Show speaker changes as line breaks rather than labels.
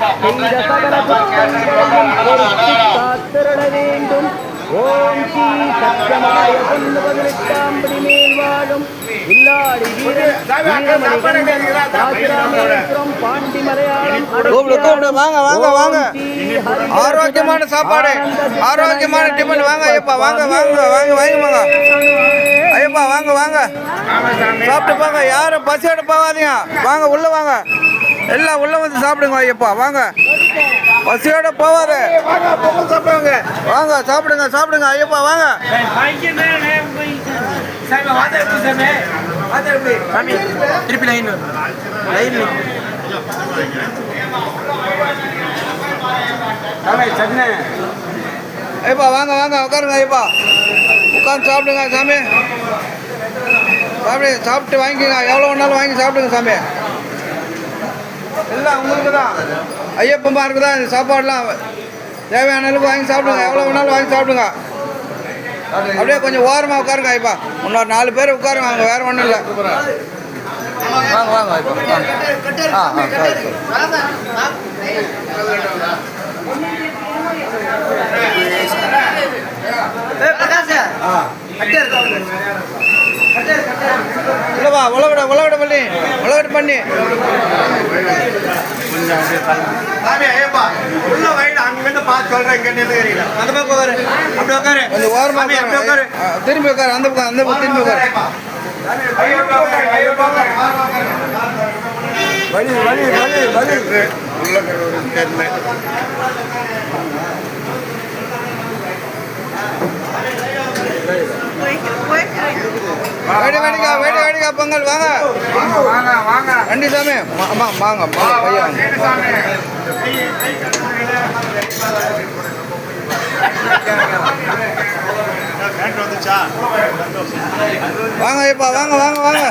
செய்த சகல குற்றங்களையும் பொறுத்து காத்திருட வேண்டும். ஓம் ஸ்ரீ சத்தியமாய 18 மேல் வாழும் இல்லாடி வீரன் பாண்டி மலையாளம்.
வாங்க வாங்க வாங்க, ஆரோக்கியமான சாப்பாடு, ஆரோக்கியமான டிஃபன். வாங்க ஐயப்பா, வாங்க வாங்க வாங்க வாங்கிப்பாங்க ஐயப்பா, வாங்க வாங்க சாப்பிட்டு போங்க. யாரும் பசியோட போகாதீங்க, வாங்க உள்ள வாங்க, எல்லாம் உள்ள வந்து சாப்பிடுங்க ஐயப்பா. வாங்க, பசியோட போவாது, வாங்க சாப்பிடுங்க சாப்பிடுங்க ஐயப்பா. வாங்க திருப்பி லைன் ஐயப்பா, வாங்க வாங்க உட்காருங்க ஐயப்பா, உட்காந்து சாப்பிடுங்க சாமி. சாப்பிட்டு வாங்கிக்கோங்க, எவ்வளோ வேணாலும் வாங்கி சாப்பிடுங்க சாமி. எல்லாம் உங்களுக்கு தான், ஐயப்பமாருக்கு தான் இந்த சாப்பாடுலாம். தேவையான அளவுக்கு வாங்கி சாப்பிடுங்க, எவ்வளோ வேணாலும் வாங்கி சாப்பிடுங்க. அப்படியே கொஞ்சம் ஓரமாக உட்காருங்க ஐயப்பா, இன்னொரு 4 பேர் உட்காருங்க, அவங்க வேறு ஒன்றும் இல்லை. வாங்க வாங்க ஐயப்பா. சரி இல்லைப்பா, உலகட பண்ணி உள்ள வயது அங்கிருந்து பார்த்து சொல்றேன். இங்க அந்த பக்கம் உட்காரு, அப்படி உட்காரு, கொஞ்சம் ஓரமா உட்காரு, திரும்பி உட்காரு, அந்த பக்கம் திரும்பி உட்காரு. வலி வலி வலி வலி உள்ள வேடிக்கா பொங்கல். வாங்க வாங்க வண்டி சாமி, வாங்க பையன் வாங்க ஐயப்பா, வாங்க வாங்க வாங்க.